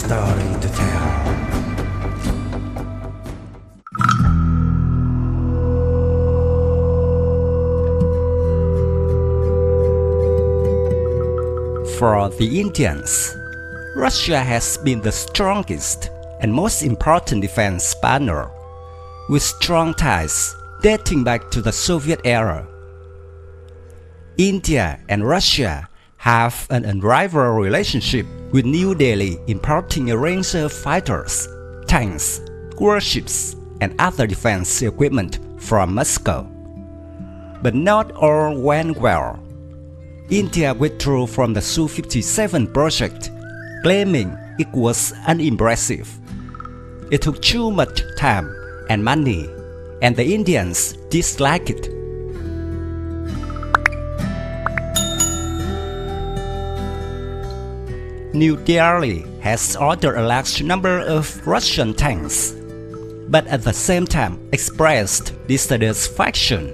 story to tell. For the Indians, Russia has been the strongest and most important defense partner, with strong ties dating back to the Soviet era. India and Russia have an unrivaled relationship, with New Delhi importing a range of fighters, tanks, warships, and other defense equipment from Moscow. But not all went well. India withdrew from the Su-57 project, claiming it was unimpressive. It took too much time and money, and the Indians disliked it. New Delhi has ordered a large number of Russian tanks, but at the same time expressed dissatisfaction.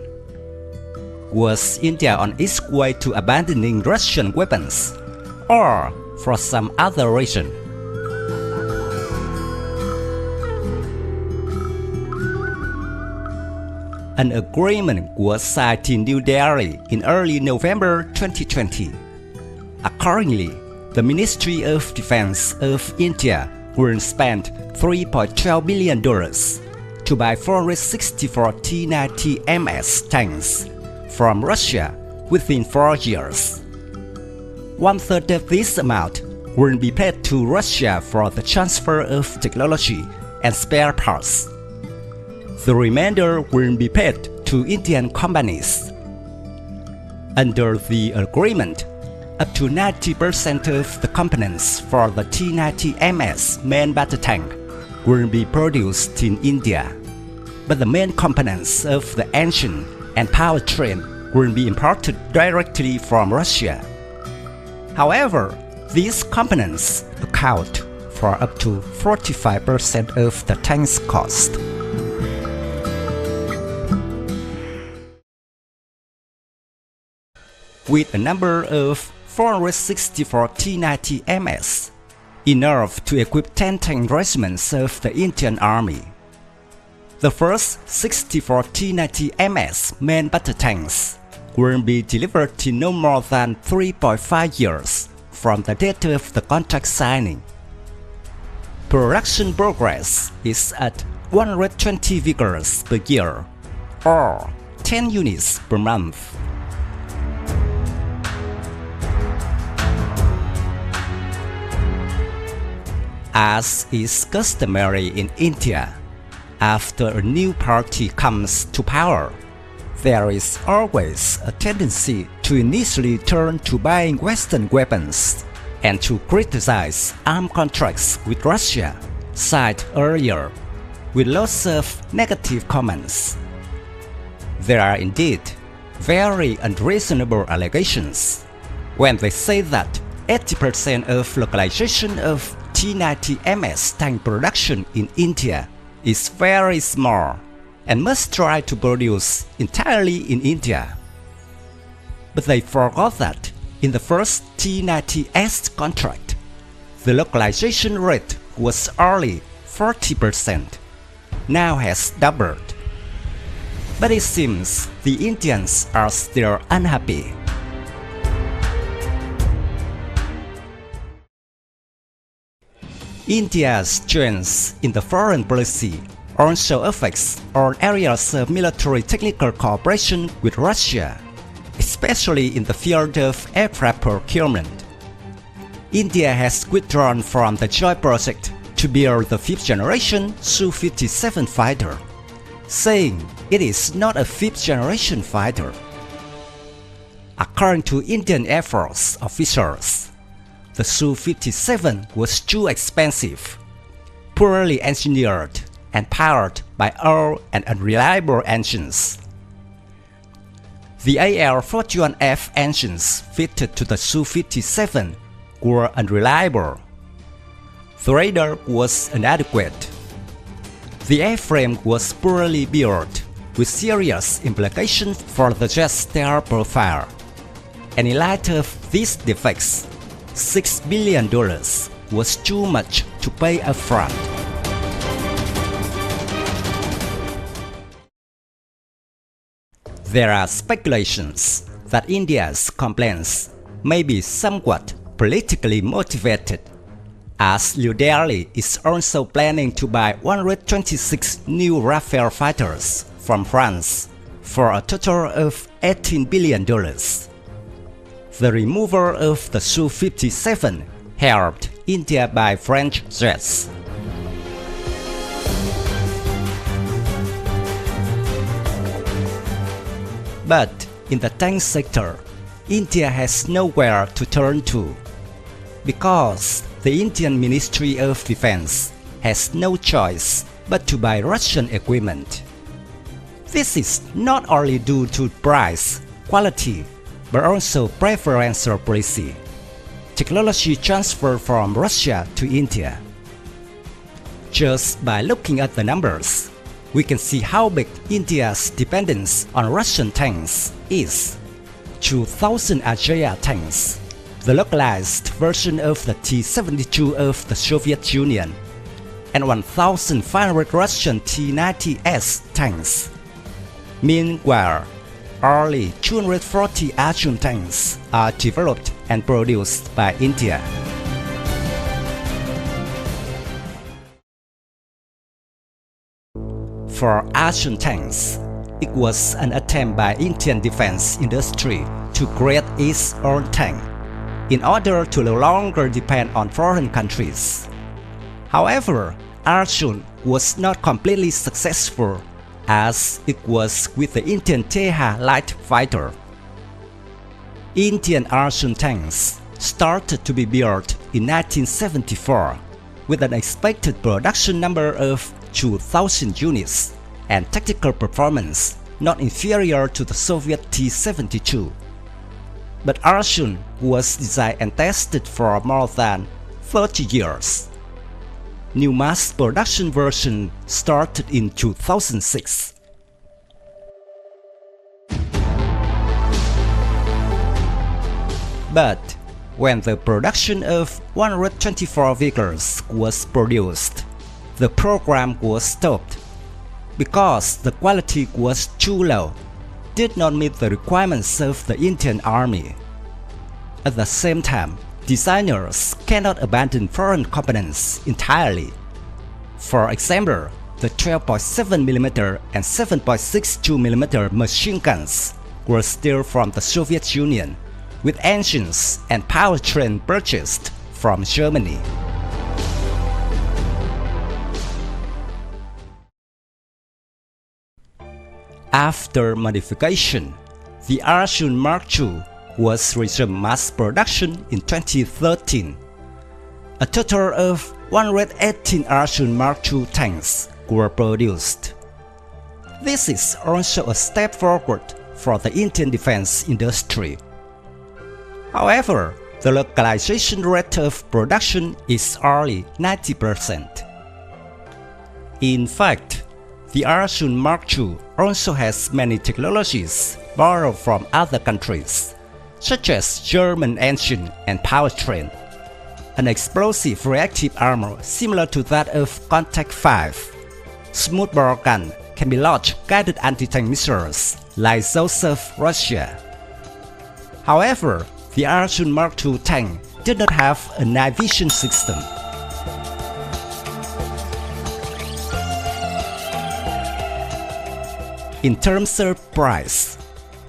Was India on its way to abandoning Russian weapons, or for some other reason? An agreement was signed in New Delhi in early November 2020. Accordingly, the Ministry of Defense of India will spend $3.12 billion to buy 464 T-90MS tanks from Russia within 4 years. One-third of this amount will be paid to Russia for the transfer of technology and spare parts. The remainder will be paid to Indian companies. Under the agreement, up to 90% of the components for the T-90MS main battle tank will be produced in India, but the main components of the engine and powertrain will be imported directly from Russia. However, these components account for up to 45% of the tank's cost. With a number of 464 T-90MS, enough to equip 10 tank regiments of the Indian Army. The first 64 T-90MS main battle tanks will be delivered in no more than 3.5 years from the date of the contract signing. Production progress is at 120 vehicles per year, or 10 units per month. As is customary in India, after a new party comes to power, there is always a tendency to initially turn to buying Western weapons and to criticize arms contracts with Russia signed earlier, with lots of negative comments. There are indeed very unreasonable allegations when they say that 80% of localization of T-90MS tank production in India is very small and must try to produce entirely in India. But they forgot that in the first T-90S contract, the localization rate was only 40%, now has doubled. But it seems the Indians are still unhappy. India's strength in the foreign policy also affects all areas of military technical cooperation with Russia, especially in the field of aircraft procurement. India has withdrawn from the joint project to build the fifth-generation Su-57 fighter, saying it is not a fifth-generation fighter. According to Indian Air Force officials, the Su-57 was too expensive, poorly engineered, and powered by old and unreliable engines. The AL-41F engines fitted to the Su-57 were unreliable. The radar was inadequate. The airframe was poorly built, with serious implications for the jet's star profile. And in light of these defects, $6 billion was too much to pay upfront. There are speculations that India's complaints may be somewhat politically motivated, as New Delhi is also planning to buy 126 new Rafale fighters from France for a total of $18 billion. The removal of the Su-57 helped India buy French jets. But in the tank sector, India has nowhere to turn to, because the Indian Ministry of Defense has no choice but to buy Russian equipment. This is not only due to price, quality, but also preferential policy, technology transfer from Russia to India. Just by looking at the numbers, we can see how big India's dependence on Russian tanks is. 2,000 Ajaya tanks, the localized version of the T-72 of the Soviet Union, and 1,500 Russian T-90MS tanks. Meanwhile, only 240 Arjun tanks are developed and produced by India. For Arjun tanks, it was an attempt by Indian defense industry to create its own tank in order to no longer depend on foreign countries. However, Arjun was not completely successful, as it was with the Indian Teja light fighter. Indian Arjun tanks started to be built in 1974 with an expected production number of 2,000 units and tactical performance not inferior to the Soviet T-72. But Arjun was designed and tested for more than 30 years. New mass production version started in 2006. But when the production of 124 vehicles was produced, the program was stopped because the quality was too low, did not meet the requirements of the Indian Army. At the same time, designers cannot abandon foreign components entirely. For example, the 12.7mm and 7.62mm machine guns were still from the Soviet Union, with engines and powertrain purchased from Germany. After modification, the Arjun Mark II was resumed mass production in 2013. A total of 118 Arjun Mark II tanks were produced. This is also a step forward for the Indian defense industry. However, the localization rate of production is only 90%. In fact, the Arjun Mark II also has many technologies borrowed from other countries, such as German engine and powertrain, an explosive reactive armor similar to that of Contact 5, smoothbore gun can be launched guided anti-tank missiles like those of Russia. However, the Arjun Mark II tank did not have a night vision system. In terms of price,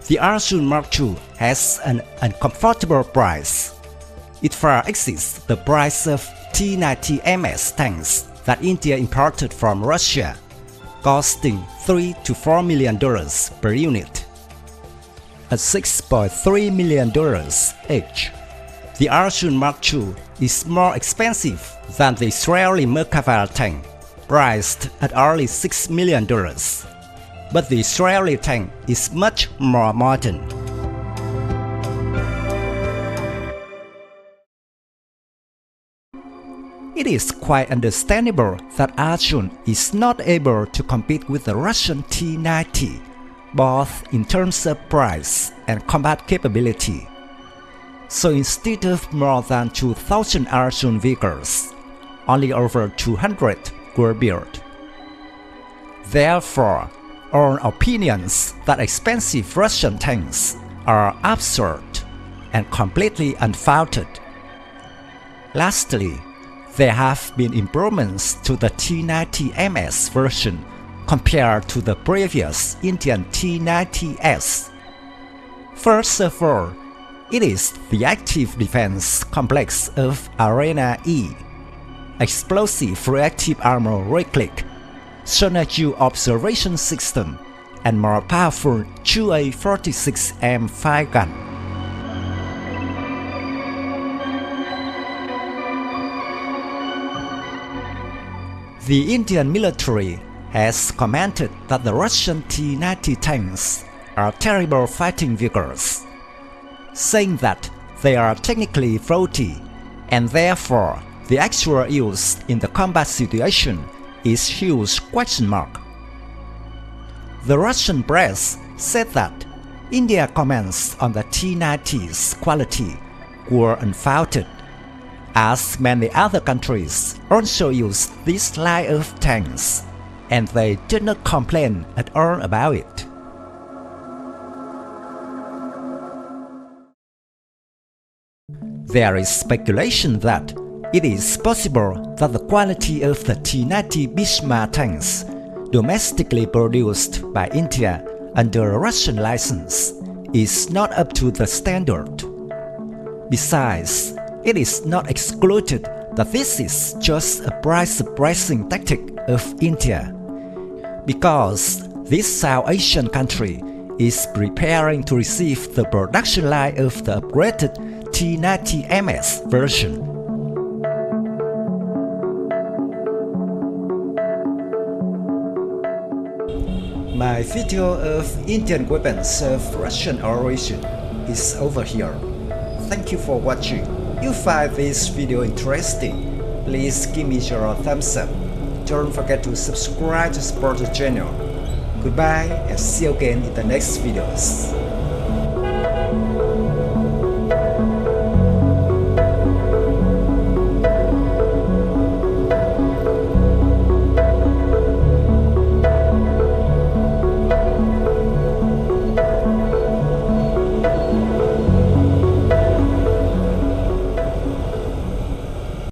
the Arjun Mark II has an uncomfortable price. It far exceeds the price of T-90MS tanks that India imported from Russia, costing $3 to $4 million per unit. At $6.3 million each, the Arjun Mark II is more expensive than the Israeli Merkava tank, priced at only $6 million. But the Israeli tank is much more modern. It is quite understandable that Arjun is not able to compete with the Russian T-90, both in terms of price and combat capability. So instead of more than 2,000 Arjun vehicles, only over 200 were built. Therefore, all opinions that expensive Russian tanks are absurd and completely unfounded. Lastly, there have been improvements to the T-90MS version compared to the previous Indian T-90S. First of all, it is the active defense complex of Arena E, explosive reactive armor right-click, sonar view observation system, and more powerful Su-57 fire gun. The Indian military has commented that the Russian T-90 tanks are terrible fighting vehicles, saying that they are technically faulty and therefore the actual use in the combat situation is huge question mark. The Russian press said that India comments on the T-90's quality were unfounded, as many other countries also use this line of tanks, and they did not complain at all about it. There is speculation that it is possible that the quality of the T-90 Bhishma tanks, domestically produced by India under a Russian license, is not up to the standard. Besides, it is not excluded that this is just a price suppressing tactic of India, because this South Asian country is preparing to receive the production line of the upgraded T-90MS version. My video of Indian weapons of Russian origin is over here. Thank you for watching. If you find this video interesting, please give me your thumbs up. Don't forget to subscribe to support the channel. Goodbye and see you again in the next videos.